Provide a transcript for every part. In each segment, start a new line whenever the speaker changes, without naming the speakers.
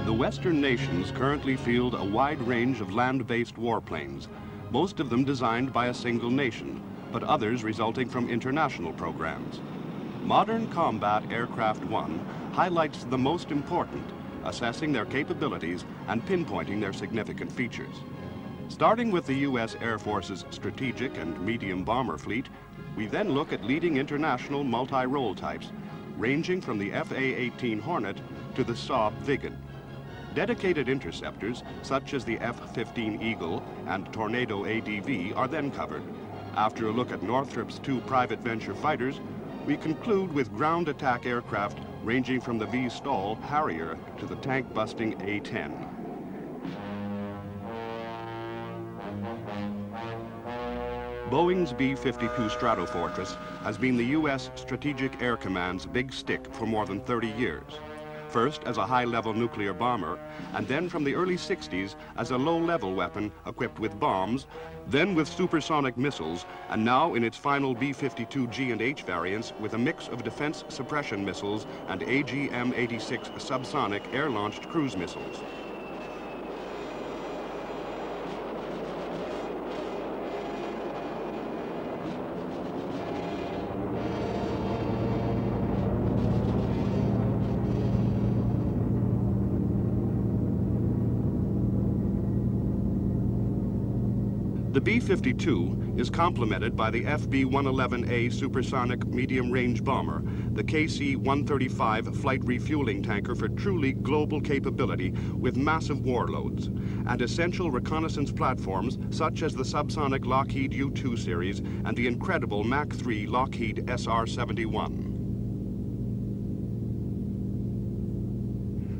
The Western nations currently field a wide range of land-based warplanes, most of them designed by a single nation, but others resulting from international programs. Modern Combat Aircraft 1 highlights the most important, assessing their capabilities and pinpointing their significant features. Starting with the U.S. Air Force's strategic and medium bomber fleet, we then look at leading international multi-role types, ranging from the FA-18 Hornet to the Saab Viggen. Dedicated interceptors, such as the F-15 Eagle and Tornado ADV, are then covered. After a look at Northrop's two private venture fighters, we conclude with ground attack aircraft ranging from the V-STOL Harrier to the tank-busting A-10. Boeing's B-52 Stratofortress has been the U.S. Strategic Air Command's big stick for more than 30 years. First as a high-level nuclear bomber, and then from the early 60s as a low-level weapon equipped with bombs, then with supersonic missiles, and now in its final B-52G and H variants with a mix of defense suppression missiles and AGM-86 subsonic air-launched cruise missiles. The B-52 is complemented by the FB-111A supersonic medium-range bomber, the KC-135 flight refueling tanker for truly global capability with massive warloads, and essential reconnaissance platforms such as the subsonic Lockheed U-2 series and the incredible Mach 3 Lockheed SR-71.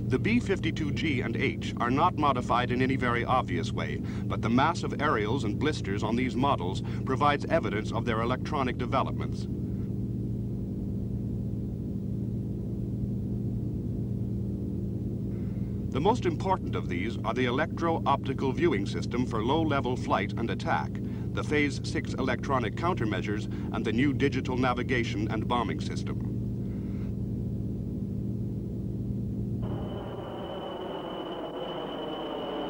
The B-52G and H are not modified in any very obvious way, but the massive aerials and blisters on these models provides evidence of their electronic developments. The most important of these are the electro-optical viewing system for low-level flight and attack, the Phase 6 electronic countermeasures, and the new digital navigation and bombing system.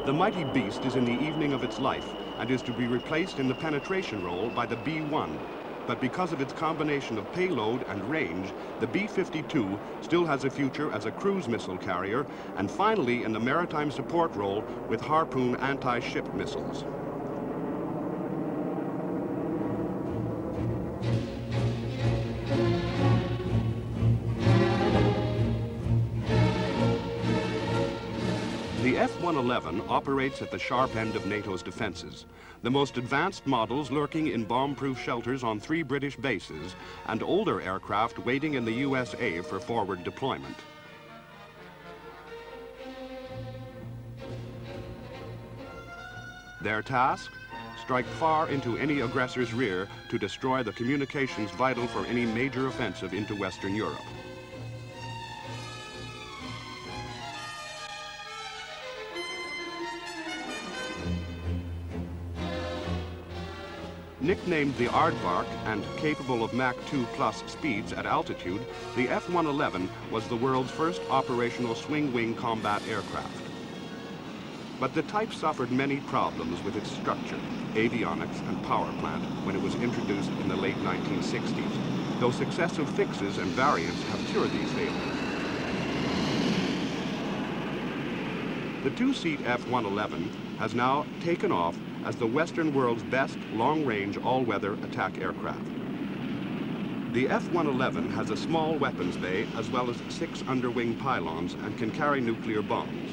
The mighty beast is in the evening of its life and is to be replaced in the penetration role by the B-1. But because of its combination of payload and range, the B-52 still has a future as a cruise missile carrier and finally in the maritime support role with Harpoon anti-ship missiles. The F-111 operates at the sharp end of NATO's defenses, the most advanced models lurking in bomb-proof shelters on 3 British bases and older aircraft waiting in the USA for forward deployment. Their task? Strike far into any aggressor's rear to destroy the communications vital for any major offensive into Western Europe. Nicknamed the Aardvark and capable of Mach 2+ speeds at altitude, the F-111 was the world's first operational swing-wing combat aircraft. But the type suffered many problems with its structure, avionics, and power plant when it was introduced in the late 1960s, though successive fixes and variants have cured these failures. The 2-seat F-111 has now taken off as the Western world's best long-range all-weather attack aircraft. The F-111 has a small weapons bay as well as 6 underwing pylons and can carry nuclear bombs.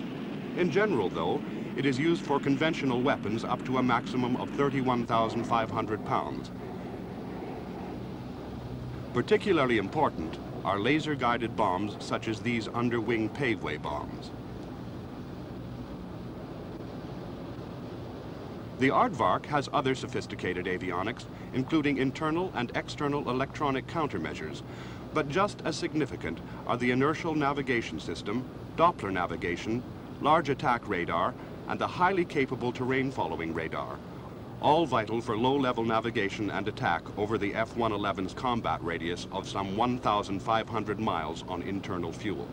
In general, though, it is used for conventional weapons up to a maximum of 31,500 pounds. Particularly important are laser-guided bombs such as these underwing paveway bombs. The Aardvark has other sophisticated avionics, including internal and external electronic countermeasures, but just as significant are the inertial navigation system, Doppler navigation, large attack radar, and the highly capable terrain-following radar, all vital for low-level navigation and attack over the F-111's combat radius of some 1,500 miles on internal fuel.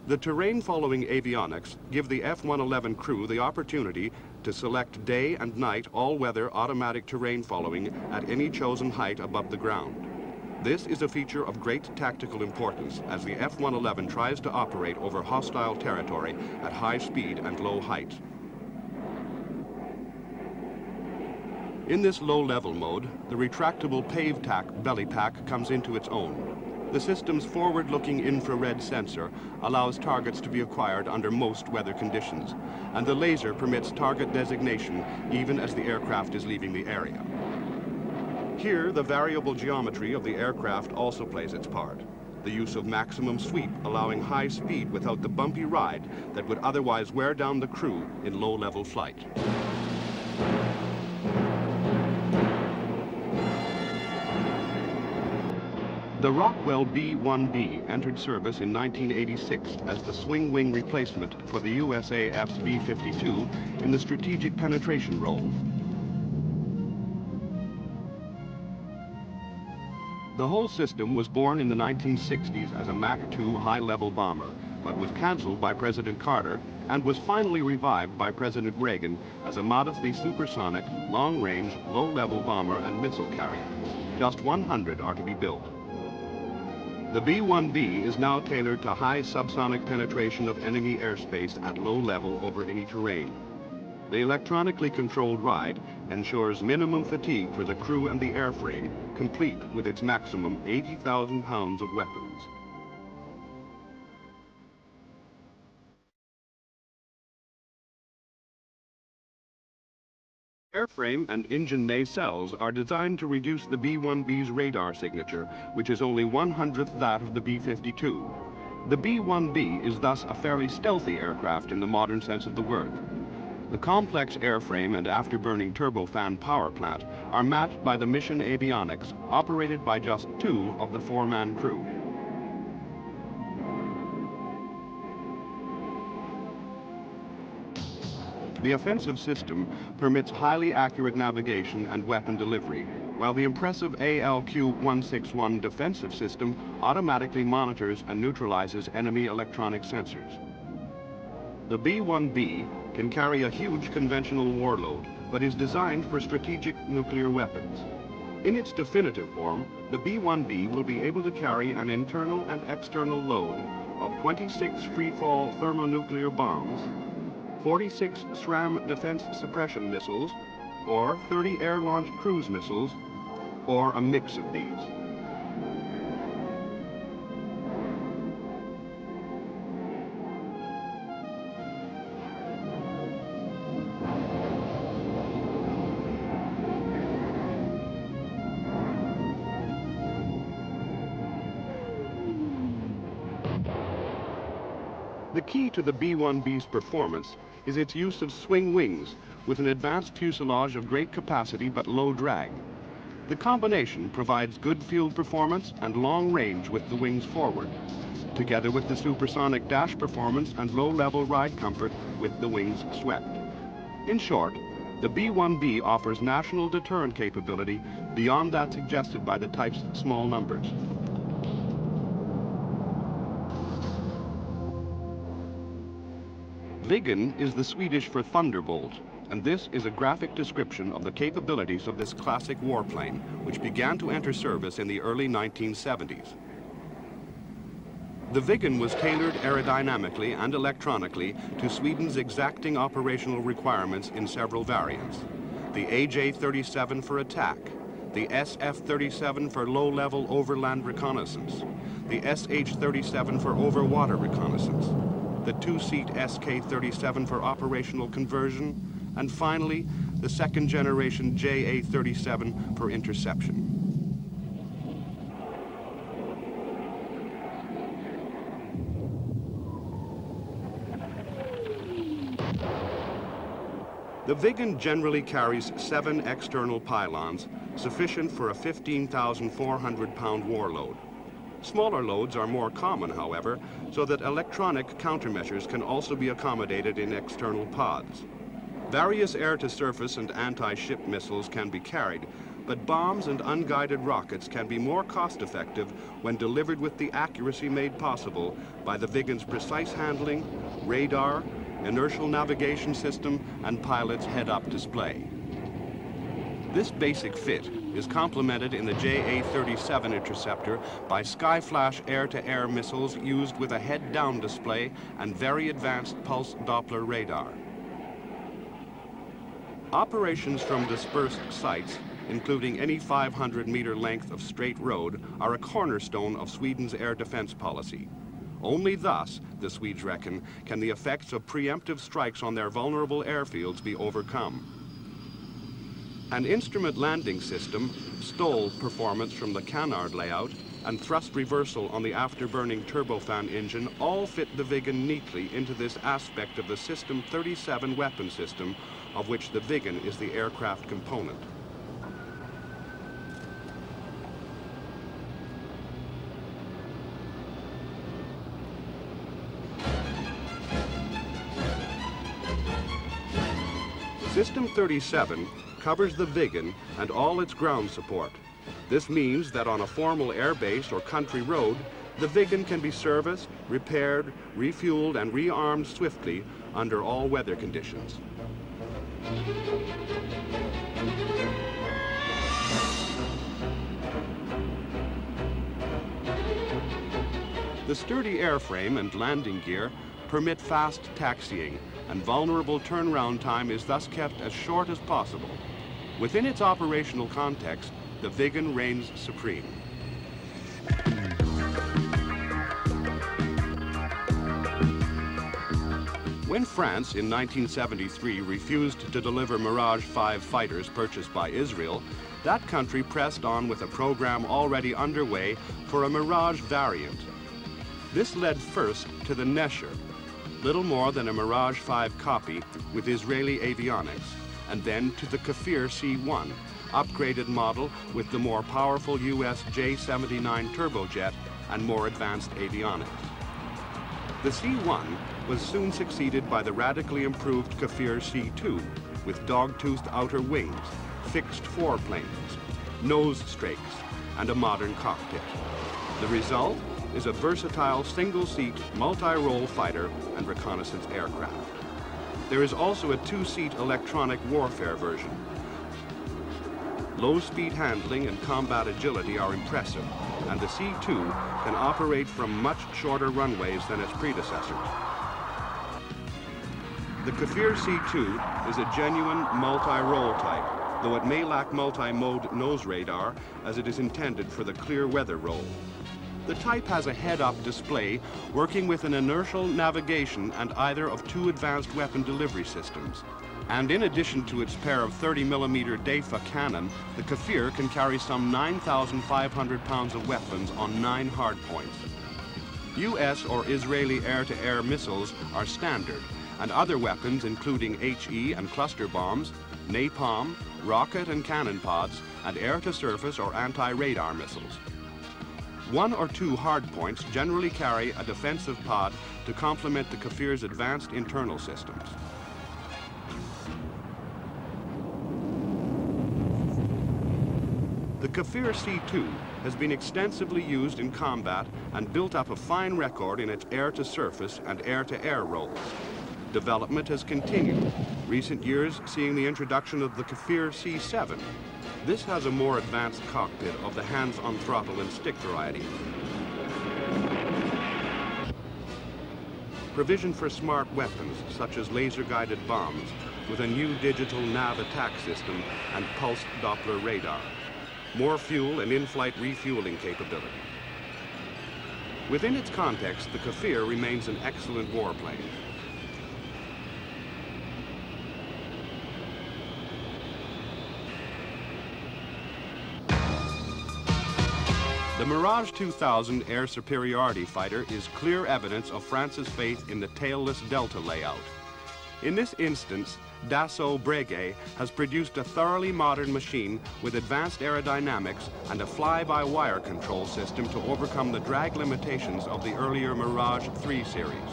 The terrain-following avionics give the F-111 crew the opportunity to select day and night all-weather automatic terrain following at any chosen height above the ground. This is a feature of great tactical importance as the F-111 tries to operate over hostile territory at high speed and low height. In this low-level mode, the retractable PAVE-TAC belly pack comes into its own. The system's forward-looking infrared sensor allows targets to be acquired under most weather conditions, and the laser permits target designation even as the aircraft is leaving the area. Here, the variable geometry of the aircraft also plays its part. The use of maximum sweep allowing high speed without the bumpy ride that would otherwise wear down the crew in low-level flight. The Rockwell B-1B entered service in 1986 as the swing wing replacement for the USAF's B-52 in the strategic penetration role. The whole system was born in the 1960s as a Mach 2 high-level bomber, but was canceled by President Carter and was finally revived by President Reagan as a modestly supersonic, long-range, low-level bomber and missile carrier. Just 100 are to be built. The B-1B is now tailored to high subsonic penetration of enemy airspace at low level over any terrain. The electronically controlled ride ensures minimum fatigue for the crew and the airframe, complete with its maximum 80,000 pounds of weapons. Airframe and engine nacelles are designed to reduce the B-1B's radar signature, which is only 1/100th that of the B-52. The B-1B is thus a fairly stealthy aircraft in the modern sense of the word. The complex airframe and afterburning turbofan power plant are matched by the mission avionics, operated by just 2 of the 4-man crew. The offensive system permits highly accurate navigation and weapon delivery, while the impressive ALQ-161 defensive system automatically monitors and neutralizes enemy electronic sensors. The B-1B can carry a huge conventional warload, but is designed for strategic nuclear weapons. In its definitive form, the B-1B will be able to carry an internal and external load of 26 free-fall thermonuclear bombs, 46 SRAM defense suppression missiles, or 30 air-launched cruise missiles, or a mix of these. The key to the B-1B's performance is its use of swing wings with an advanced fuselage of great capacity but low drag. The combination provides good field performance and long range with the wings forward, together with the supersonic dash performance and low-level ride comfort with the wings swept. In short, the B-1B offers national deterrent capability beyond that suggested by the type's small numbers. Viggen is the Swedish for thunderbolt, and this is a graphic description of the capabilities of this classic warplane, which began to enter service in the early 1970s. The Viggen was tailored aerodynamically and electronically to Sweden's exacting operational requirements in several variants. The AJ-37 for attack, the SF-37 for low-level overland reconnaissance, the SH-37 for overwater reconnaissance, the 2-seat SK-37 for operational conversion, and finally, the second-generation JA-37 for interception. The Wiggen generally carries 7 external pylons, sufficient for a 15,400-pound warload. Smaller loads are more common, however, so that electronic countermeasures can also be accommodated in external pods. Various air-to-surface and anti-ship missiles can be carried, but bombs and unguided rockets can be more cost-effective when delivered with the accuracy made possible by the Wiggen's precise handling, radar, inertial navigation system, and pilot's head-up display. This basic fit is complemented in the JA-37 interceptor by Skyflash air-to-air missiles used with a head-down display and very advanced pulse Doppler radar. Operations from dispersed sites, including any 500-meter length of straight road, are a cornerstone of Sweden's air defense policy. Only thus, the Swedes reckon, can the effects of preemptive strikes on their vulnerable airfields be overcome. An instrument landing system, STOL performance from the canard layout, and thrust reversal on the afterburning turbofan engine all fit the Wiggen neatly into this aspect of the System 37 weapon system, of which the Wiggen is the aircraft component. System 37 covers the Wiggen and all its ground support. This means that on a formal airbase or country road, the Wiggen can be serviced, repaired, refueled, and rearmed swiftly under all weather conditions. The sturdy airframe and landing gear permit fast taxiing, and vulnerable turnaround time is thus kept as short as possible. Within its operational context, the Wiggen reigns supreme. When France in 1973 refused to deliver Mirage 5 fighters purchased by Israel, that country pressed on with a program already underway for a Mirage variant. This led first to the Nesher, little more than a Mirage 5 copy with Israeli avionics, and then to the Kafir C-1, upgraded model with the more powerful US J-79 turbojet and more advanced avionics. The C-1 was soon succeeded by the radically improved Kafir C-2 with dog-toothed outer wings, fixed foreplanes, nose strakes, and a modern cockpit. The result is a versatile single-seat, multi-role fighter and reconnaissance aircraft. There is also a 2-seat electronic warfare version. Low-speed handling and combat agility are impressive, and the C-2 can operate from much shorter runways than its predecessors. The Kafir C-2 is a genuine multi-role type, though it may lack multi-mode nose radar as it is intended for the clear weather role. The type has a head-up display working with an inertial navigation and either of 2 advanced weapon delivery systems. And in addition to its pair of 30mm DEFA cannon, the Kafir can carry some 9,500 pounds of weapons on 9 hardpoints. US or Israeli air-to-air missiles are standard, and other weapons including HE and cluster bombs, napalm, rocket and cannon pods, and air-to-surface or anti-radar missiles. 1 or 2 hardpoints generally carry a defensive pod to complement the Kafir's advanced internal systems. The Kafir C-2 has been extensively used in combat and built up a fine record in its air-to-surface and air-to-air roles. Development has continued, recent years seeing the introduction of the Kafir C-7. This has a more advanced cockpit of the hands-on throttle and stick variety. Provision for smart weapons, such as laser-guided bombs, with a new digital nav attack system and pulsed Doppler radar. More fuel and in-flight refueling capability. Within its context, the Kafir remains an excellent warplane. The Mirage 2000 air superiority fighter is clear evidence of France's faith in the tailless Delta layout. In this instance, Dassault Breguet has produced a thoroughly modern machine with advanced aerodynamics and a fly-by-wire control system to overcome the drag limitations of the earlier Mirage 3 series.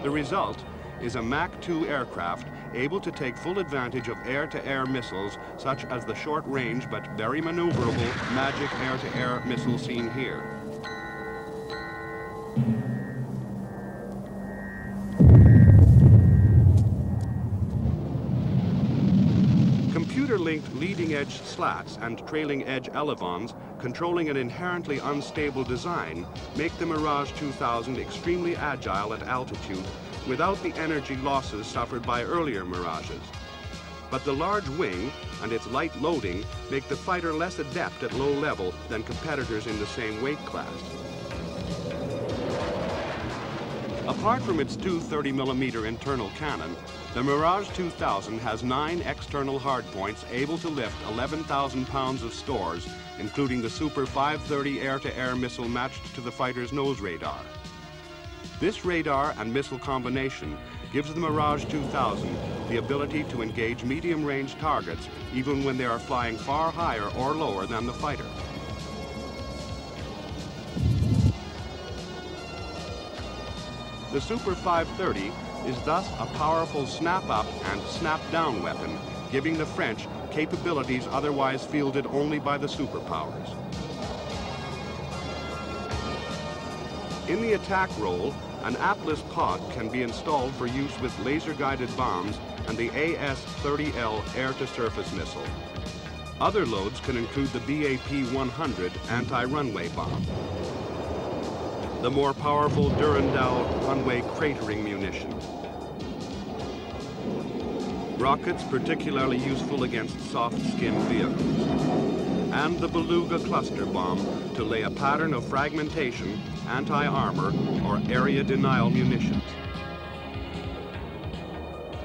The result is a Mach 2 aircraft able to take full advantage of air-to-air missiles such as the short-range but very maneuverable Magic air-to-air missile seen here. Computer-linked leading-edge slats and trailing-edge elevons controlling an inherently unstable design make the Mirage 2000 extremely agile at altitude without the energy losses suffered by earlier Mirages. But the large wing and its light loading make the fighter less adept at low level than competitors in the same weight class. Apart from its two 30mm internal cannon, the Mirage 2000 has 9 external hardpoints able to lift 11,000 pounds of stores, including the Super 530 air-to-air missile matched to the fighter's nose radar. This radar and missile combination gives the Mirage 2000 the ability to engage medium-range targets even when they are flying far higher or lower than the fighter. The Super 530 is thus a powerful snap-up and snap-down weapon, giving the French capabilities otherwise fielded only by the superpowers. In the attack role, an Atlas pod can be installed for use with laser-guided bombs and the AS-30L air-to-surface missile. Other loads can include the BAP-100 anti-runway bomb, the more powerful Durandal runway cratering munition, rockets particularly useful against soft-skinned vehicles, and the Beluga cluster bomb to lay a pattern of fragmentation, anti-armor, or area denial munitions.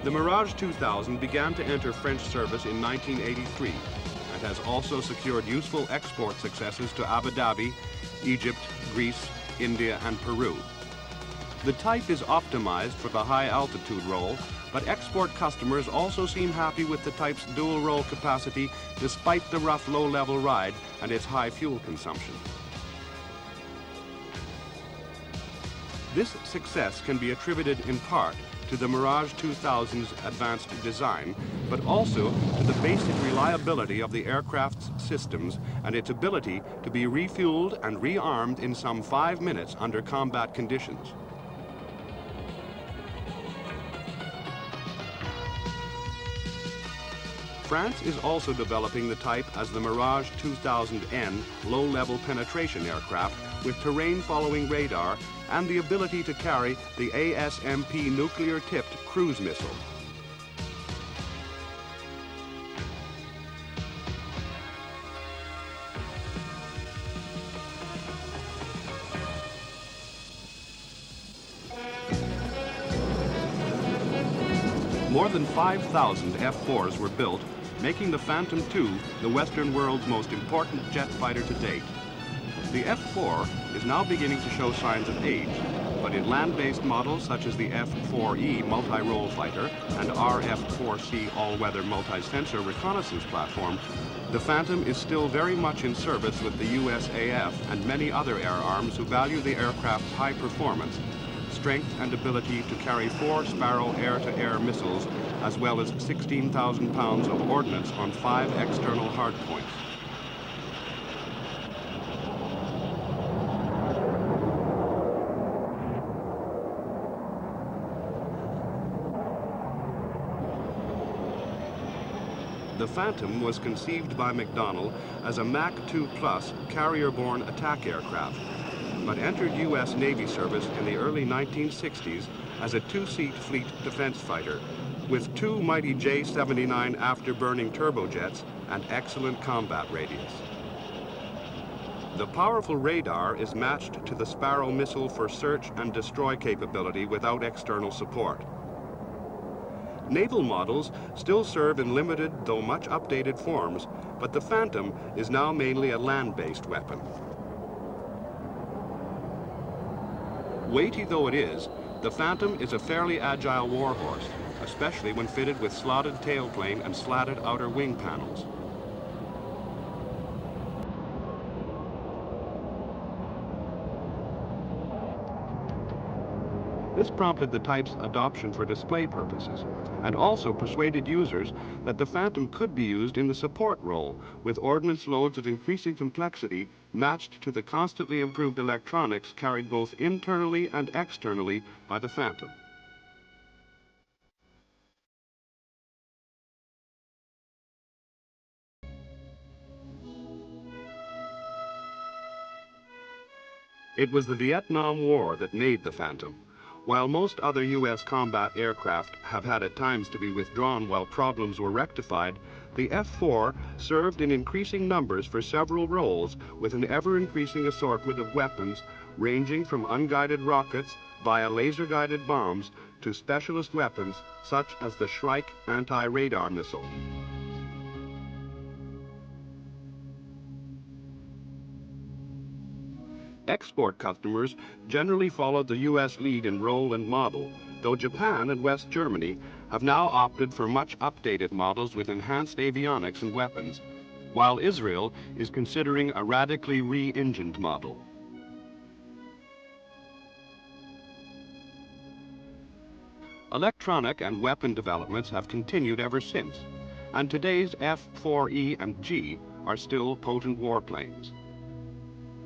The Mirage 2000 began to enter French service in 1983 and has also secured useful export successes to Abu Dhabi, Egypt, Greece, India, and Peru. The type is optimized for the high altitude role, but export customers also seem happy with the type's dual role capacity despite the rough low-level ride and its high fuel consumption. This success can be attributed in part to the Mirage 2000's advanced design, but also to the basic reliability of the aircraft's systems and its ability to be refueled and rearmed in some 5 minutes under combat conditions. France is also developing the type as the Mirage 2000N low-level penetration aircraft with terrain-following radar and the ability to carry the ASMP nuclear-tipped cruise missile. More than 5,000 F-4s were built, making the Phantom II the Western world's most important jet fighter to date. The F-4 is now beginning to show signs of age, but in land-based models such as the F-4E multi-role fighter and RF-4C all-weather multi-sensor reconnaissance platform, the Phantom is still very much in service with the USAF and many other air arms who value the aircraft's high performance, strength and ability to carry 4 Sparrow air-to-air missiles, as well as 16,000 pounds of ordnance on 5 external hardpoints. The Phantom was conceived by McDonnell as a Mach 2 Plus carrier-borne attack aircraft, but entered U.S. Navy service in the early 1960s as a 2-seat fleet defense fighter, with 2 mighty J-79 afterburning turbojets and excellent combat radius. The powerful radar is matched to the Sparrow missile for search and destroy capability without external support. Naval models still serve in limited, though much updated forms, but the Phantom is now mainly a land-based weapon. Weighty though it is, The Phantom is a fairly agile warhorse, especially when fitted with slotted tailplane and slatted outer wing panels. This prompted the type's adoption for display purposes, and also persuaded users that the Phantom could be used in the support role, with ordnance loads of increasing complexity matched to the constantly improved electronics carried both internally and externally by the Phantom. It was the Vietnam War that made the Phantom. While most other U.S. combat aircraft have had at times to be withdrawn while problems were rectified, the F-4 served in increasing numbers for several roles with an ever-increasing assortment of weapons ranging from unguided rockets via laser-guided bombs to specialist weapons such as the Shrike anti-radar missile. Export customers generally followed the U.S. lead in role and model, though Japan and West Germany have now opted for much updated models with enhanced avionics and weapons, while Israel is considering a radically re-engined model. Electronic and weapon developments have continued ever since, and today's F-4E and G are still potent warplanes.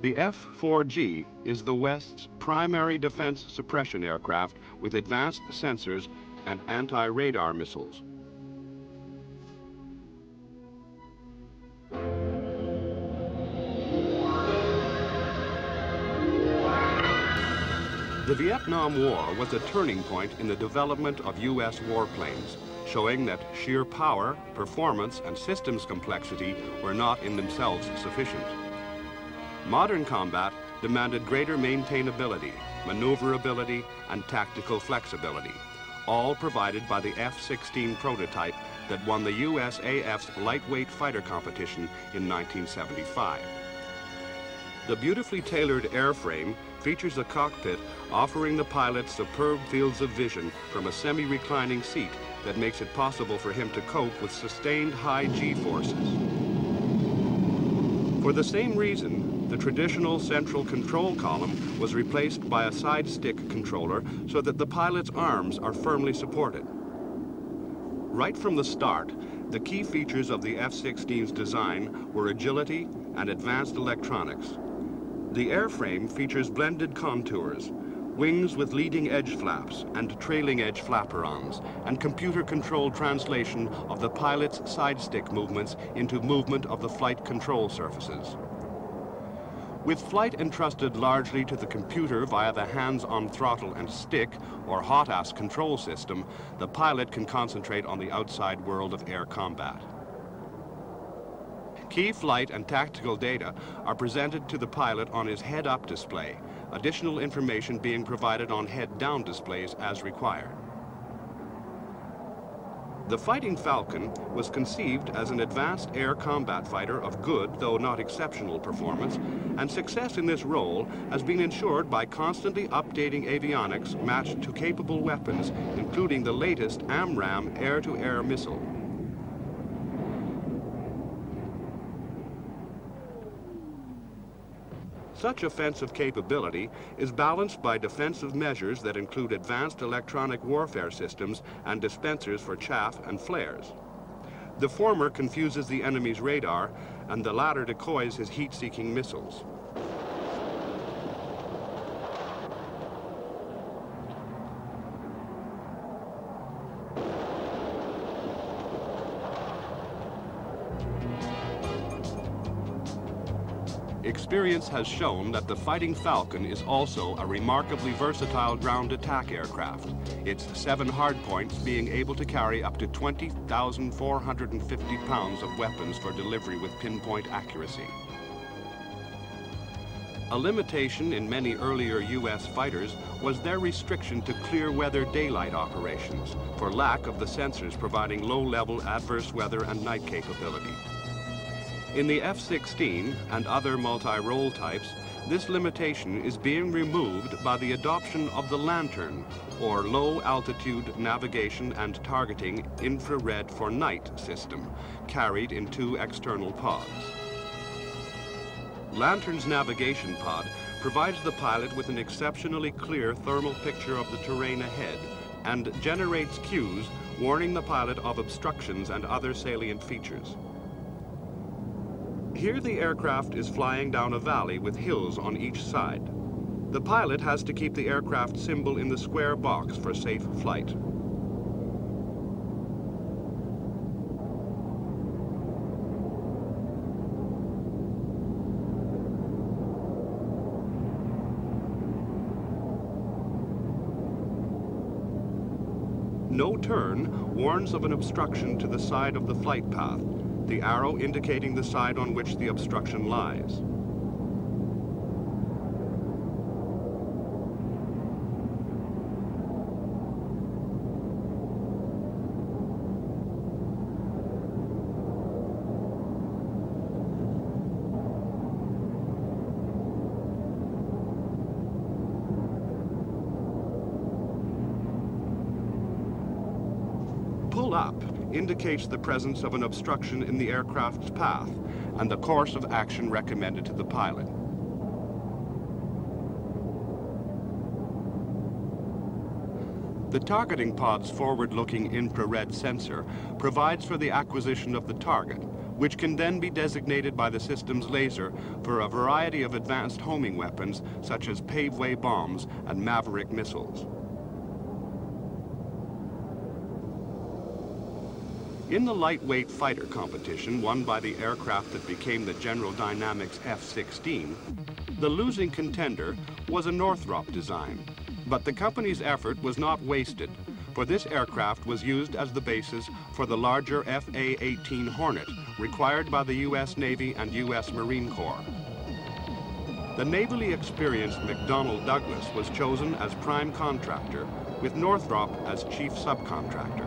The F-4G is the West's primary defense suppression aircraft with advanced sensors and anti-radar missiles. The Vietnam War was a turning point in the development of U.S. warplanes, showing that sheer power, performance, and systems complexity were not in themselves sufficient. Modern combat demanded greater maintainability, maneuverability, and tactical flexibility, all provided by the F-16 prototype that won the USAF's lightweight fighter competition in 1975. The beautifully tailored airframe features a cockpit offering the pilot superb fields of vision from a semi-reclining seat that makes it possible for him to cope with sustained high G-forces. For the same reason, the traditional central control column was replaced by a side stick controller so that the pilot's arms are firmly supported. Right from the start, the key features of the F-16's design were agility and advanced electronics. The airframe features blended contours, wings with leading edge flaps and trailing edge flaperons, and computer-controlled translation of the pilot's side stick movements into movement of the flight control surfaces. With flight entrusted largely to the computer via the hands-on throttle and stick, or hot-ass control system, the pilot can concentrate on the outside world of air combat. Key flight and tactical data are presented to the pilot on his head-up display, additional information being provided on head-down displays as required. The Fighting Falcon was conceived as an advanced air combat fighter of good, though not exceptional, performance, and success in this role has been ensured by constantly updating avionics matched to capable weapons, including the latest AMRAAM air-to-air missile. Such offensive capability is balanced by defensive measures that include advanced electronic warfare systems and dispensers for chaff and flares. The former confuses the enemy's radar, and the latter decoys his heat-seeking missiles. Experience has shown that the Fighting Falcon is also a remarkably versatile ground attack aircraft, its 7 hardpoints being able to carry up to 20,450 pounds of weapons for delivery with pinpoint accuracy. A limitation in many earlier U.S. fighters was their restriction to clear weather daylight operations for lack of the sensors providing low-level adverse weather and night capability. In the F-16 and other multi-role types, This limitation is being removed by the adoption of the lantern, or low-altitude navigation and targeting infrared for night system, carried in 2 external pods. Lantern's navigation pod provides the pilot with an exceptionally clear thermal picture of the terrain ahead and generates cues warning the pilot of obstructions and other salient features. Here the aircraft is flying down a valley with hills on each side. The pilot has to keep the aircraft symbol in the square box for safe flight. No turn warns of an obstruction to the side of the flight path, the arrow indicating the side on which the obstruction lies. Pull up indicates the presence of an obstruction in the aircraft's path and the course of action recommended to the pilot. The targeting pod's forward-looking infrared sensor provides for the acquisition of the target, which can then be designated by the system's laser for a variety of advanced homing weapons such as paveway bombs and Maverick missiles. In the lightweight fighter competition won by the aircraft that became the General Dynamics F-16, the losing contender was a Northrop design. But the company's effort was not wasted, for this aircraft was used as the basis for the larger FA-18 Hornet required by the U.S. Navy and U.S. Marine Corps. The navally experienced McDonnell Douglas was chosen as prime contractor, with Northrop as chief subcontractor.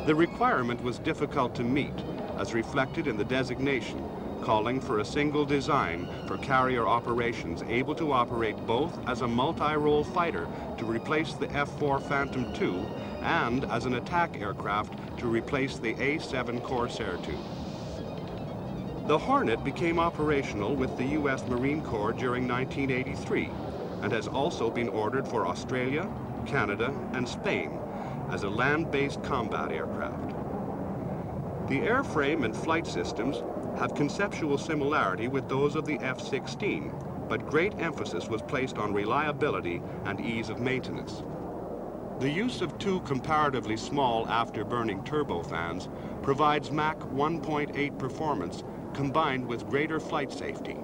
The requirement was difficult to meet, as reflected in the designation, calling for a single design for carrier operations able to operate both as a multi-role fighter to replace the F-4 Phantom II and as an attack aircraft to replace the A-7 Corsair II. The Hornet became operational with the U.S. Marine Corps during 1983 and has also been ordered for Australia, Canada, and Spain as a land-based combat aircraft. The airframe and flight systems have conceptual similarity with those of the F-16, but great emphasis was placed on reliability and ease of maintenance. The use of 2 comparatively small afterburning turbofans provides Mach 1.8 performance combined with greater flight safety.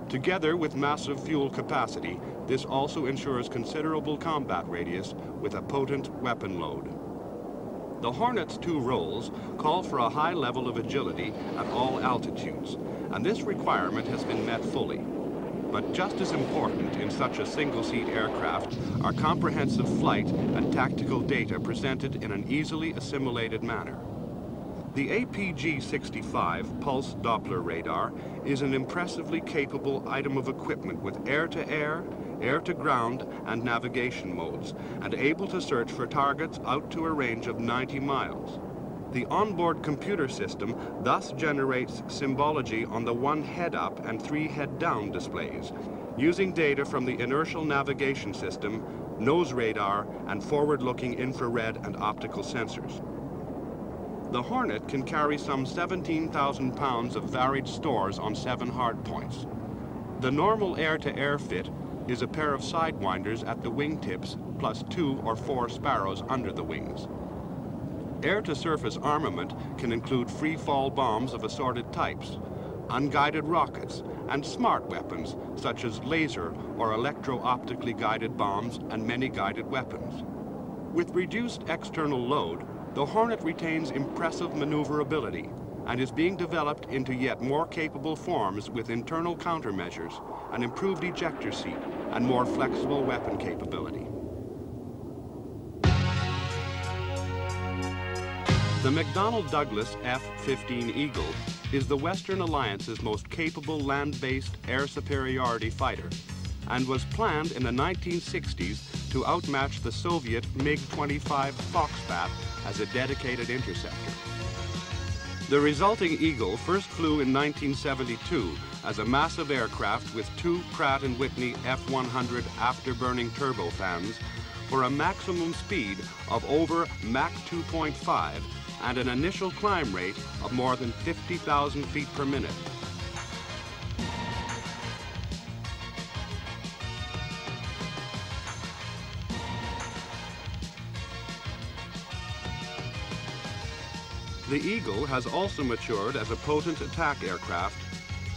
Together with massive fuel capacity, this also ensures considerable combat radius with a potent weapon load. The Hornet's 2 roles call for a high level of agility at all altitudes, and this requirement has been met fully. But just as important in such a single-seat aircraft are comprehensive flight and tactical data presented in an easily assimilated manner. The APG-65 pulse Doppler radar is an impressively capable item of equipment with air-to-air, air-to-ground, and navigation modes, and able to search for targets out to a range of 90 miles. The onboard computer system thus generates symbology on the 1 head-up and 3 head-down displays, using data from the inertial navigation system, nose radar, and forward-looking infrared and optical sensors. The Hornet can carry some 17,000 pounds of varied stores on 7 hardpoints. The normal air-to-air fit is a pair of sidewinders at the wingtips plus 2 or 4 sparrows under the wings. Air-to-surface armament can include free-fall bombs of assorted types, unguided rockets, and smart weapons such as laser or electro-optically guided bombs and many guided weapons. With reduced external load, the Hornet retains impressive maneuverability and is being developed into yet more capable forms with internal countermeasures, an improved ejector seat, and more flexible weapon capability. The McDonnell Douglas F-15 Eagle is the Western Alliance's most capable land-based air superiority fighter and was planned in the 1960s to outmatch the Soviet MiG-25 Foxbat as a dedicated interceptor. The resulting Eagle first flew in 1972 as a massive aircraft with two Pratt & Whitney F-100 afterburning turbofans for a maximum speed of over Mach 2.5 and an initial climb rate of more than 50,000 feet per minute. The Eagle has also matured as a potent attack aircraft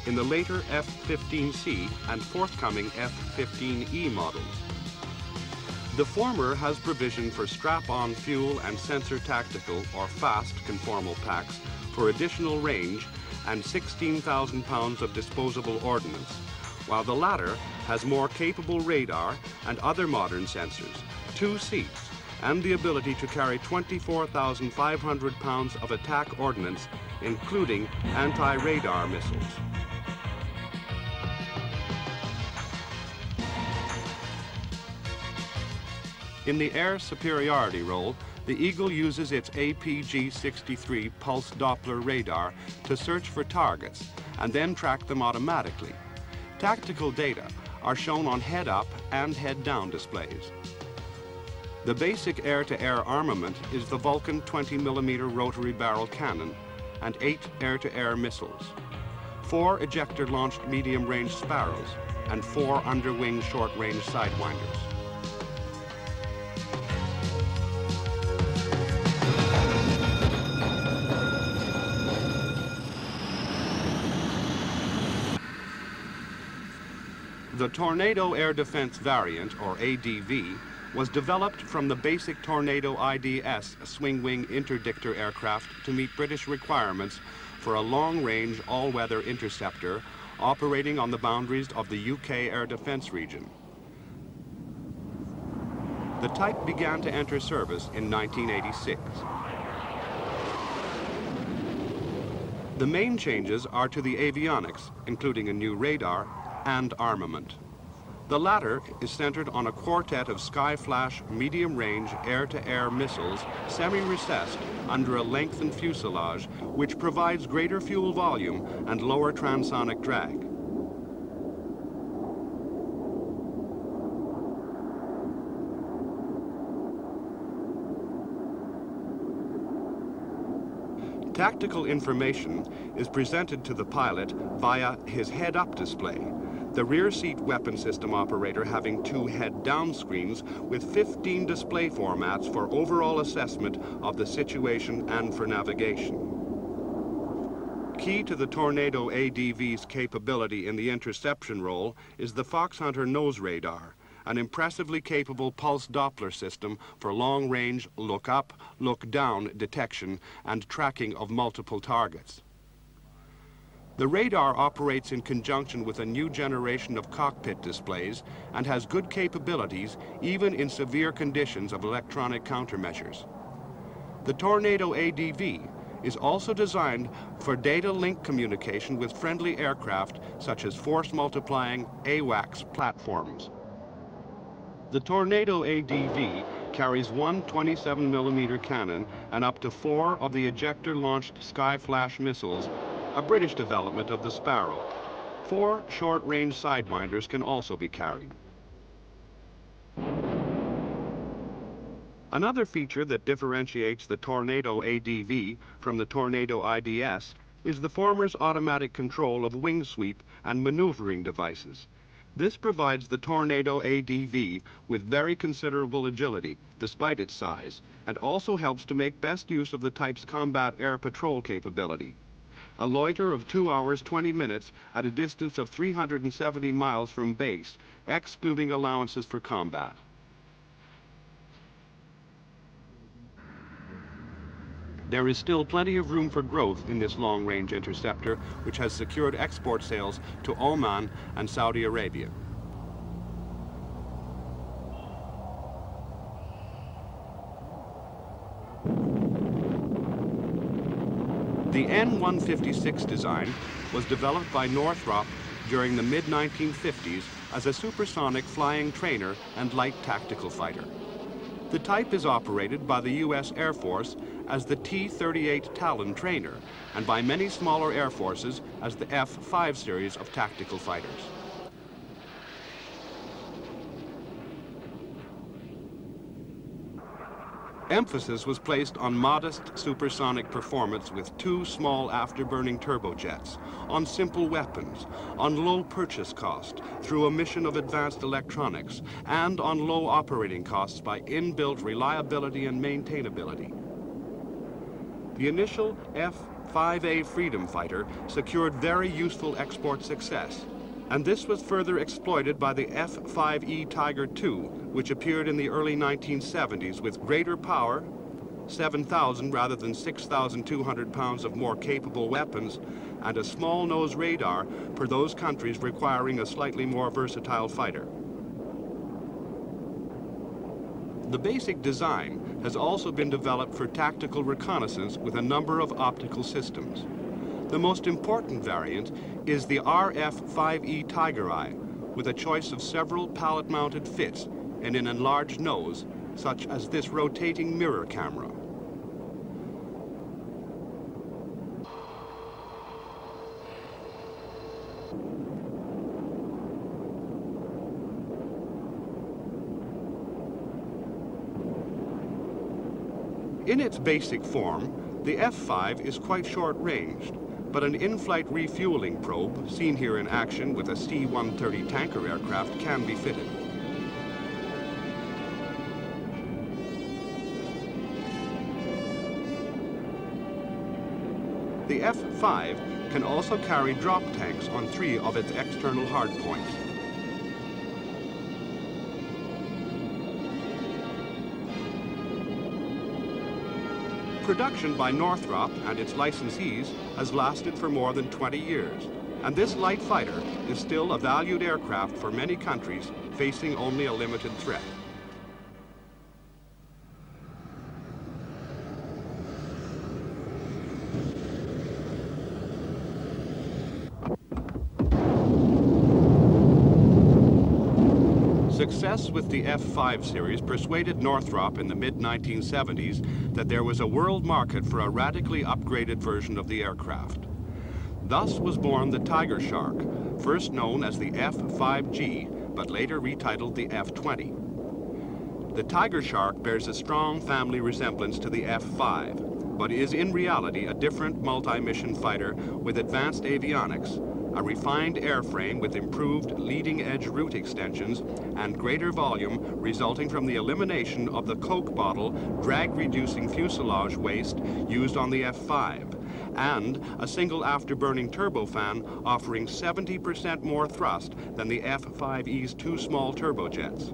in the later F-15C and forthcoming F-15E models. The former has provision for strap-on fuel and sensor tactical or fast conformal packs for additional range and 16,000 pounds of disposable ordnance, while the latter has more capable radar and other modern sensors, 2 seats, and the ability to carry 24,500 pounds of attack ordnance, including anti-radar missiles. In the air superiority role, the Eagle uses its APG-63 pulse Doppler radar to search for targets and then track them automatically. Tactical data are shown on head-up and head-down displays. The basic air-to-air armament is the Vulcan 20mm rotary barrel cannon and 8 air-to-air missiles, 4 ejector-launched medium-range Sparrows, and 4 underwing short-range Sidewinders. The Tornado Air Defense variant, or ADV, was developed from the basic Tornado IDS swing-wing interdictor aircraft to meet British requirements for a long-range all-weather interceptor operating on the boundaries of the UK air defense region. The type began to enter service in 1986. The main changes are to the avionics, including a new radar and armament. The latter is centered on a quartet of Skyflash medium-range air-to-air missiles semi-recessed under a lengthened fuselage, which provides greater fuel volume and lower transonic drag. Tactical information is presented to the pilot via his head-up display, the rear seat weapon system operator having 2 head-down screens with 15 display formats for overall assessment of the situation and for navigation. Key to the Tornado ADV's capability in the interception role is the Foxhunter nose radar, an impressively capable pulse Doppler system for long-range look-up, look-down detection and tracking of multiple targets. The radar operates in conjunction with a new generation of cockpit displays and has good capabilities even in severe conditions of electronic countermeasures. The Tornado ADV is also designed for data link communication with friendly aircraft such as force-multiplying AWACS platforms. The Tornado ADV carries 1 27mm cannon and up to 4 of the ejector-launched Skyflash missiles, a British development of the Sparrow. 4 short-range Sidewinders can also be carried. Another feature that differentiates the Tornado ADV from the Tornado IDS is the former's automatic control of wing sweep and maneuvering devices. This provides the Tornado ADV with very considerable agility, despite its size, and also helps to make best use of the type's combat air patrol capability. A loiter of 2 hours 20 minutes at a distance of 370 miles from base, excluding allowances for combat. There is still plenty of room for growth in this long-range interceptor, which has secured export sales to Oman and Saudi Arabia. The N-156 design was developed by Northrop during the mid-1950s as a supersonic flying trainer and light tactical fighter. The type is operated by the U.S. Air Force as the T-38 Talon trainer and by many smaller air forces as the F-5 series of tactical fighters. Emphasis was placed on modest supersonic performance with two small afterburning turbojets, on simple weapons, on low purchase cost through omission of advanced electronics, and on low operating costs by inbuilt reliability and maintainability. The initial F-5A Freedom Fighter secured very useful export success, and this was further exploited by the F-5E Tiger II, which appeared in the early 1970s with greater power, 7,000 rather than 6,200 pounds of more capable weapons, and a small nose radar for those countries requiring a slightly more versatile fighter. The basic design has also been developed for tactical reconnaissance with a number of optical systems. The most important variant is the RF-5E Tiger Eye, with a choice of several pallet-mounted fits and an enlarged nose, such as this rotating mirror camera. In its basic form, the F-5 is quite short-ranged, but an in-flight refueling probe, seen here in action with a C-130 tanker aircraft, can be fitted. The F-5 can also carry drop tanks on 3 of its external hardpoints. Production by Northrop and its licensees has lasted for more than 20 years, and this light fighter is still a valued aircraft for many countries facing only a limited threat. Success with the F-5 series persuaded Northrop in the mid-1970s that there was a world market for a radically upgraded version of the aircraft. Thus was born the Tiger Shark, first known as the F-5G, but later retitled the F-20. The Tiger Shark bears a strong family resemblance to the F-5, but is in reality a different multi-mission fighter with advanced avionics, a refined airframe with improved leading-edge route extensions and greater volume resulting from the elimination of the Coke bottle drag-reducing fuselage waste used on the F-5, and a single afterburning turbofan offering 70% more thrust than the F-5E's 2 small turbojets.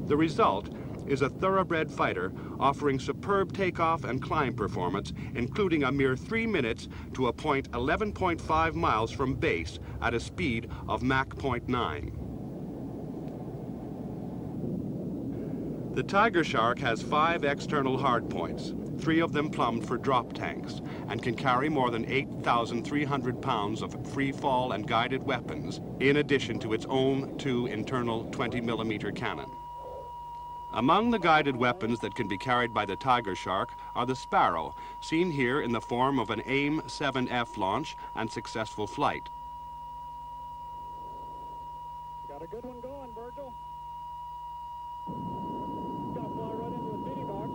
The result is a thoroughbred fighter offering superb takeoff and climb performance, including a mere 3 minutes to a point 11.5 miles from base at a speed of Mach 0.9. The Tiger Shark has 5 external hardpoints, 3 of them plumbed for drop tanks, and can carry more than 8,300 pounds of free-fall and guided weapons, in addition to its own 2 internal 20mm cannon. Among the guided weapons that can be carried by the Tiger Shark are the Sparrow, seen here in the form of an AIM-7F launch and successful flight.
Got a good one going, Virgil. Got to fly right into the feeding box.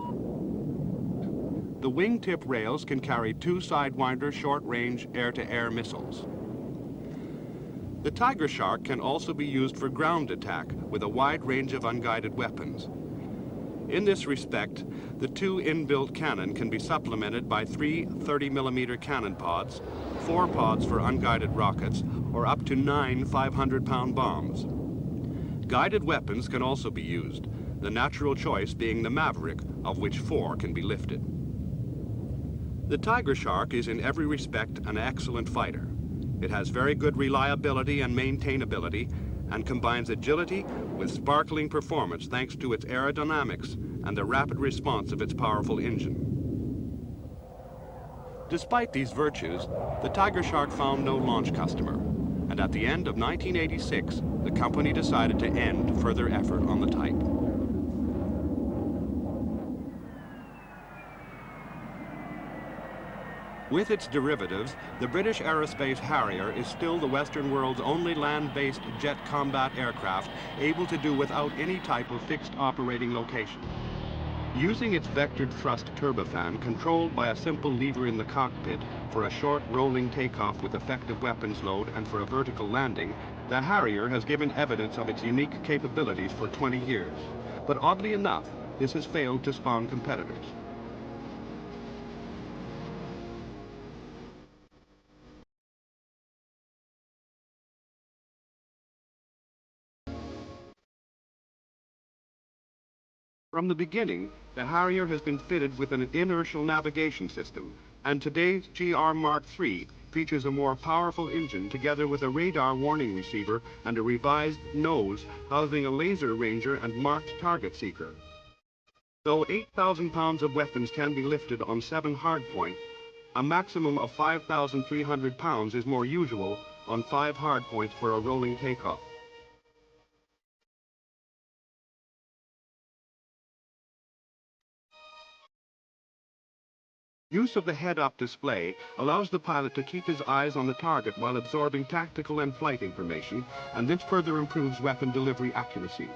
The wingtip rails can carry 2 Sidewinder short-range air-to-air missiles. The Tiger Shark can also be used for ground attack with a wide range of unguided weapons. In this respect, the 2 inbuilt cannon can be supplemented by 3 30mm cannon pods, 4 pods for unguided rockets, or up to 9 500-pound bombs. Guided weapons can also be used, the natural choice being the Maverick, of which 4 can be lifted. The Tiger Shark is in every respect an excellent fighter. It has very good reliability and maintainability, and combines agility with sparkling performance thanks to its aerodynamics and the rapid response of its powerful engine. Despite these virtues, the Tiger Shark found no launch customer, and at the end of 1986, the company decided to end further effort on the type. With its derivatives, the British aerospace Harrier is still the Western world's only land-based jet combat aircraft able to do without any type of fixed operating location. Using its vectored thrust turbofan controlled by a simple lever in the cockpit for a short rolling takeoff with effective weapons load and for a vertical landing, the Harrier has given evidence of its unique capabilities for 20 years. But oddly enough, this has failed to spawn competitors. From the beginning, the Harrier has been fitted with an inertial navigation system, and today's GR Mark III features a more powerful engine together with a radar warning receiver and a revised nose housing a laser ranger and marked target seeker. Though 8,000 pounds of weapons can be lifted on 7 hardpoint, a maximum of 5,300 pounds is more usual on 5 hardpoints for a rolling takeoff. Use of the head-up display allows the pilot to keep his eyes on the target while absorbing tactical and flight information, and this further improves weapon delivery accuracy.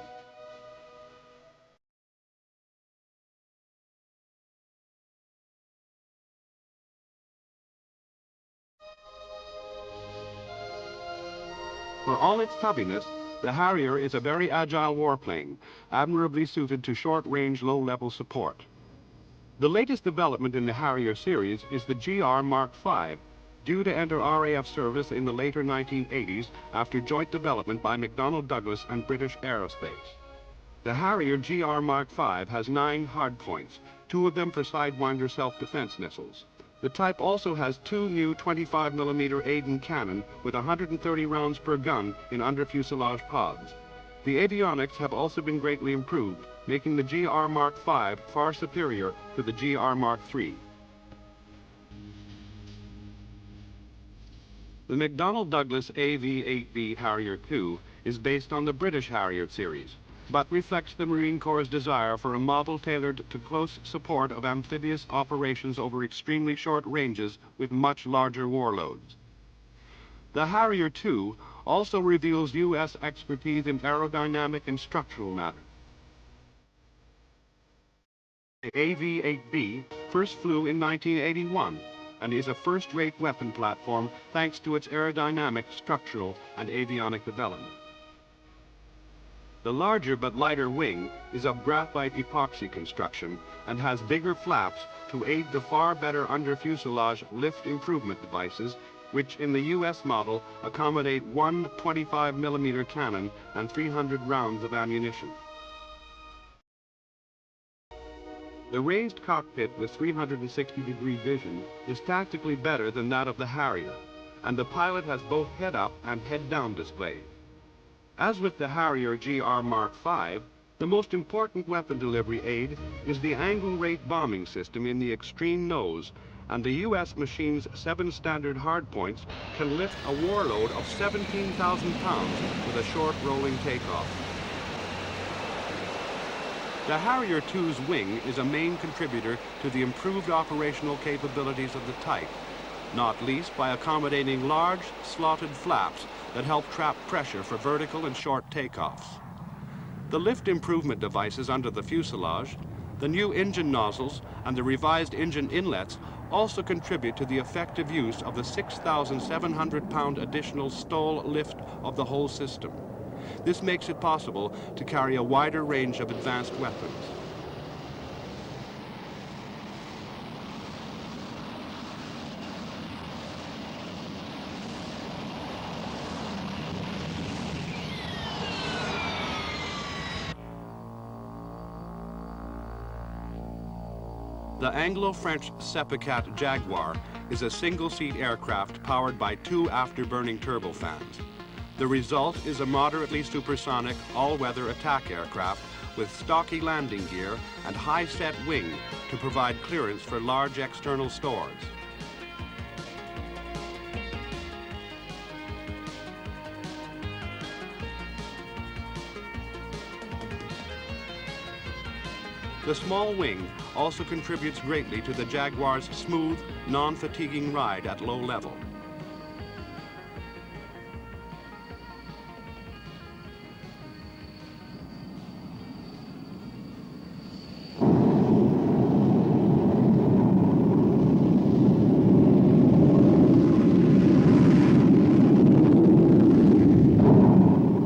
For all its tubbiness, the Harrier is a very agile warplane, admirably suited to short-range, low-level support. The latest development in the Harrier series is the GR Mark V, due to enter RAF service in the later 1980s after joint development by McDonnell Douglas and British Aerospace. The Harrier GR Mark V has 9 hardpoints, 2 of them for Sidewinder self-defense missiles. The type also has 2 new 25mm Aden cannon with 130 rounds per gun in under-fuselage pods. The avionics have also been greatly improved, making the GR Mark V far superior to the GR Mark III. The McDonnell Douglas AV-8B Harrier II is based on the British Harrier series, but reflects the Marine Corps' desire for a model tailored to close support of amphibious operations over extremely short ranges with much larger warloads. The Harrier II also reveals U.S. expertise in aerodynamic and structural matters. The AV-8B first flew in 1981 and is a first-rate weapon platform thanks to its aerodynamic, structural, and avionic development. The larger but lighter wing is of graphite epoxy construction and has bigger flaps to aid the far better under-fuselage lift improvement devices, which in the U.S. model accommodate 1 25mm cannon and 300 rounds of ammunition. The raised cockpit with 360-degree vision is tactically better than that of the Harrier, and the pilot has both head-up and head-down displays. As with the Harrier GR Mark V, the most important weapon delivery aid is the angle rate bombing system in the extreme nose, and the U.S. machine's 7 standard hardpoints can lift a warload of 17,000 pounds with a short rolling takeoff. The Harrier II's wing is a main contributor to the improved operational capabilities of the type, not least by accommodating large, slotted flaps that help trap pressure for vertical and short takeoffs. The lift improvement devices under the fuselage, the new engine nozzles, and the revised engine inlets also contribute to the effective use of the 6,700-pound additional STOL lift of the whole system. This makes it possible to carry a wider range of advanced weapons. The Anglo-French Seppicat Jaguar is a single-seat aircraft powered by 2 afterburning turbofans. The result is a moderately supersonic, all-weather attack aircraft with stocky landing gear and high-set wing to provide clearance for large external stores. The small wing also contributes greatly to the Jaguar's smooth, non-fatiguing ride at low level.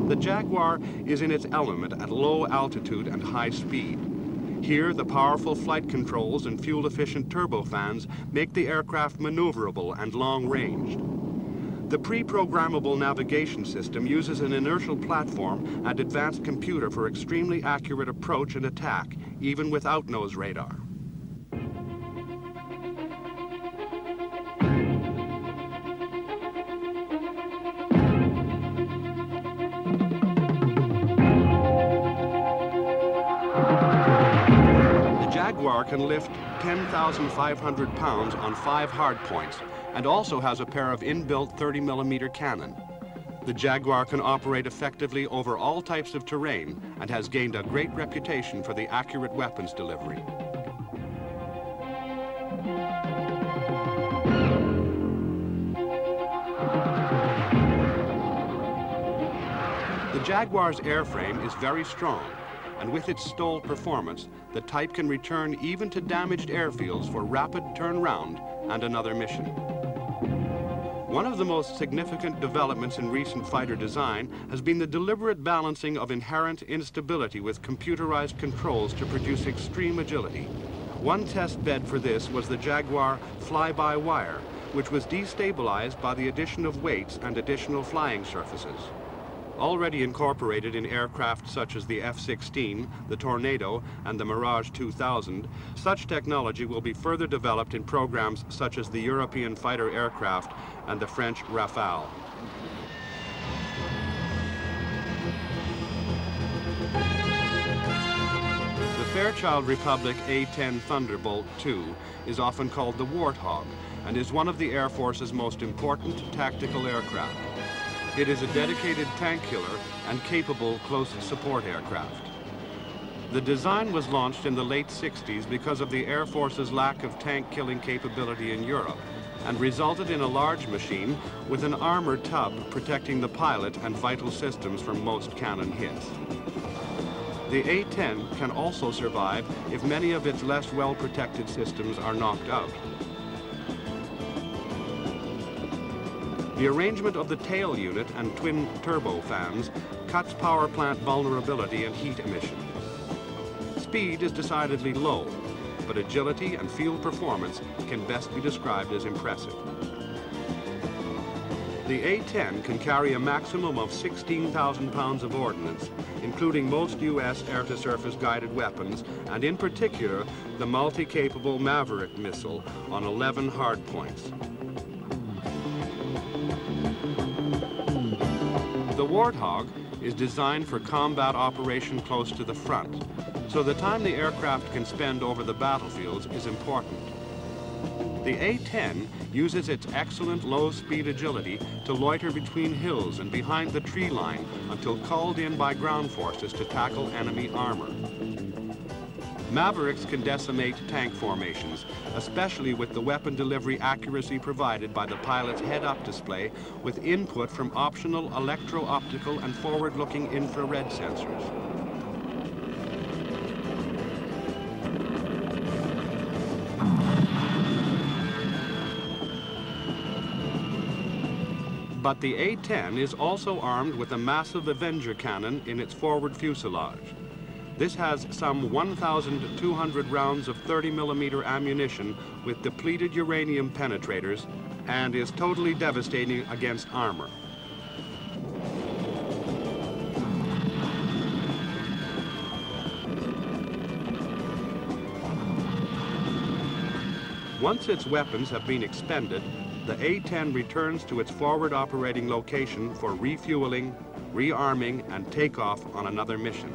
The Jaguar is in its element at low altitude and high speed. Here, the powerful flight controls and fuel-efficient turbofans make the aircraft maneuverable and long-ranged. The pre-programmable navigation system uses an inertial platform and advanced computer for extremely accurate approach and attack, even without nose radar. Jaguar can lift 10,500 pounds on 5 hardpoints and also has a pair of inbuilt 30mm cannon. The Jaguar can operate effectively over all types of terrain and has gained a great reputation for the accurate weapons delivery. The Jaguar's airframe is very strong, and with its STOL performance, the type can return even to damaged airfields for rapid turnaround and another mission. One of the most significant developments in recent fighter design has been the deliberate balancing of inherent instability with computerized controls to produce extreme agility. One test bed for this was the Jaguar fly-by-wire, which was destabilized by the addition of weights and additional flying surfaces. Already incorporated in aircraft such as the F-16, the Tornado, and the Mirage 2000, such technology will be further developed in programs such as the European fighter aircraft and the French Rafale. The Fairchild Republic A-10 Thunderbolt II is often called the Warthog and is one of the Air Force's most important tactical aircraft. It is a dedicated tank killer and capable close support aircraft. The design was launched in the late 60s because of the Air Force's lack of tank killing capability in Europe, and resulted in a large machine with an armored tub protecting the pilot and vital systems from most cannon hits. The A-10 can also survive if many of its less well-protected systems are knocked out. The arrangement of the tail unit and twin turbofans cuts power plant vulnerability and heat emission. Speed is decidedly low, but agility and field performance can best be described as impressive. The A-10 can carry a maximum of 16,000 pounds of ordnance, including most U.S. air-to-surface guided weapons, and in particular, the multi-capable Maverick missile on 11 hardpoints. The Warthog is designed for combat operation close to the front, so the time the aircraft can spend over the battlefields is important. The A-10 uses its excellent low-speed agility to loiter between hills and behind the tree line until called in by ground forces to tackle enemy armor. Mavericks can decimate tank formations, especially with the weapon delivery accuracy provided by the pilot's head-up display with input from optional electro-optical and forward-looking infrared sensors. But the A-10 is also armed with a massive Avenger cannon in its forward fuselage. This has some 1,200 rounds of 30mm ammunition with depleted uranium penetrators and is totally devastating against armor. Once its weapons have been expended, the A-10 returns to its forward operating location for refueling, rearming, and takeoff on another mission.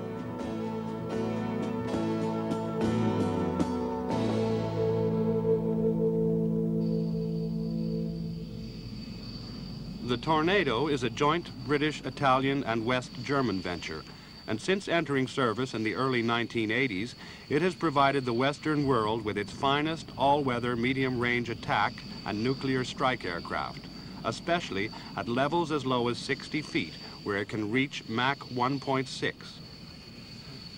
The Tornado is a joint British, Italian, and West German venture, and since entering service in the early 1980s, it has provided the Western world with its finest all-weather medium-range attack and nuclear strike aircraft, especially at levels as low as 60 feet, where it can reach Mach 1.6.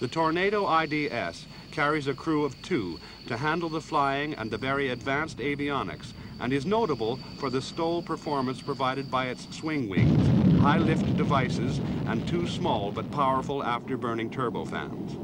The Tornado IDS carries a crew of 2 to handle the flying and the very advanced avionics, and is notable for the STOL performance provided by its swing wings, high lift devices, and 2 small but powerful afterburning turbofans.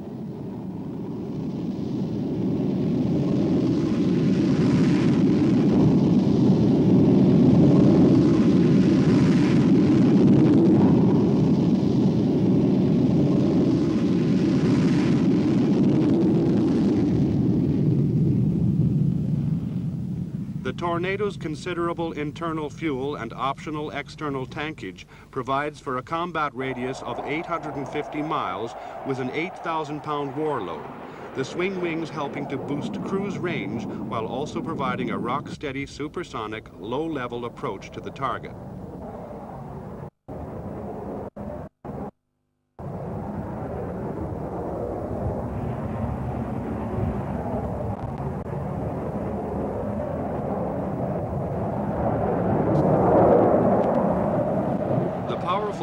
The Tornado's considerable internal fuel and optional external tankage provides for a combat radius of 850 miles with an 8,000-pound warload, the swing wings helping to boost cruise range while also providing a rock-steady supersonic, low-level approach to the target.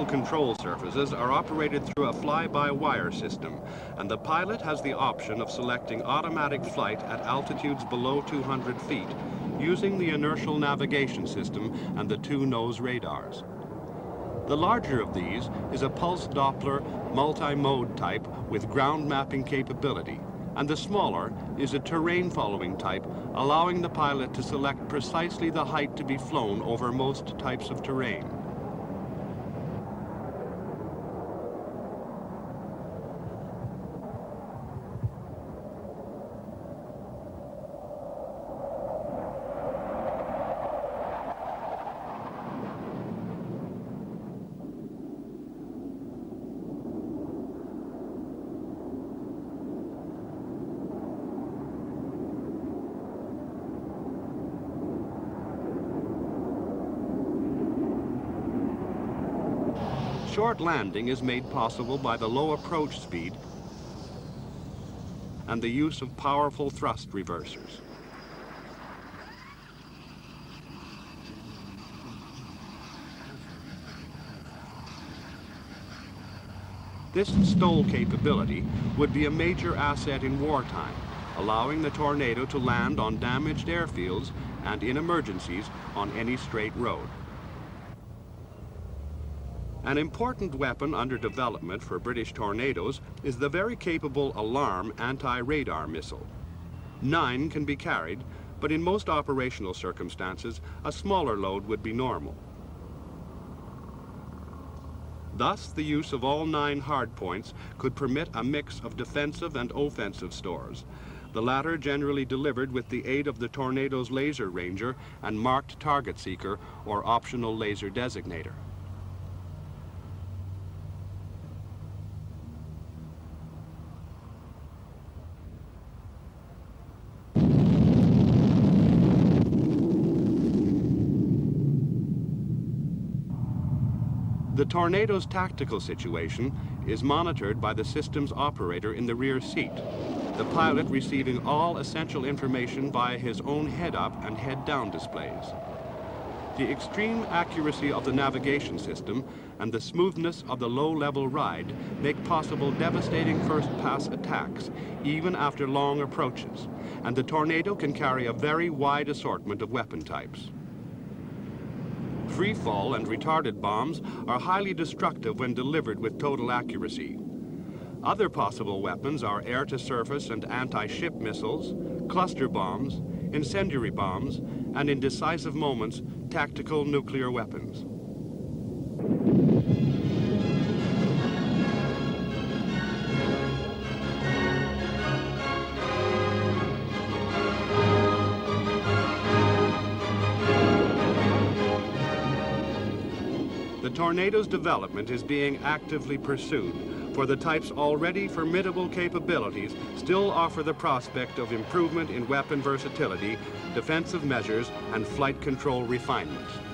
Control surfaces are operated through a fly-by-wire system, and the pilot has the option of selecting automatic flight at altitudes below 200 feet, using the inertial navigation system and the 2 nose radars. The larger of these is a pulse Doppler multi-mode type with ground mapping capability, and the smaller is a terrain-following type, allowing the pilot to select precisely the height to be flown over most types of terrain. Short landing is made possible by the low approach speed and the use of powerful thrust reversers. This STOL capability would be a major asset in wartime, allowing the Tornado to land on damaged airfields and in emergencies on any straight road. An important weapon under development for British Tornadoes is the very capable alarm anti-radar missile. 9 can be carried, but in most operational circumstances, a smaller load would be normal. Thus, the use of all 9 hardpoints could permit a mix of defensive and offensive stores, the latter generally delivered with the aid of the Tornado's laser ranger and marked target seeker or optional laser designator. The Tornado's tactical situation is monitored by the system's operator in the rear seat, the pilot receiving all essential information via his own head-up and head-down displays. The extreme accuracy of the navigation system and the smoothness of the low-level ride make possible devastating first-pass attacks, even after long approaches, and the Tornado can carry a very wide assortment of weapon types. Free-fall and retarded bombs are highly destructive when delivered with total accuracy. Other possible weapons are air-to-surface and anti-ship missiles, cluster bombs, incendiary bombs, and in decisive moments, tactical nuclear weapons. tornado's development is being actively pursued, for the type's already formidable capabilities still offer the prospect of improvement in weapon versatility, defensive measures, and flight control refinement.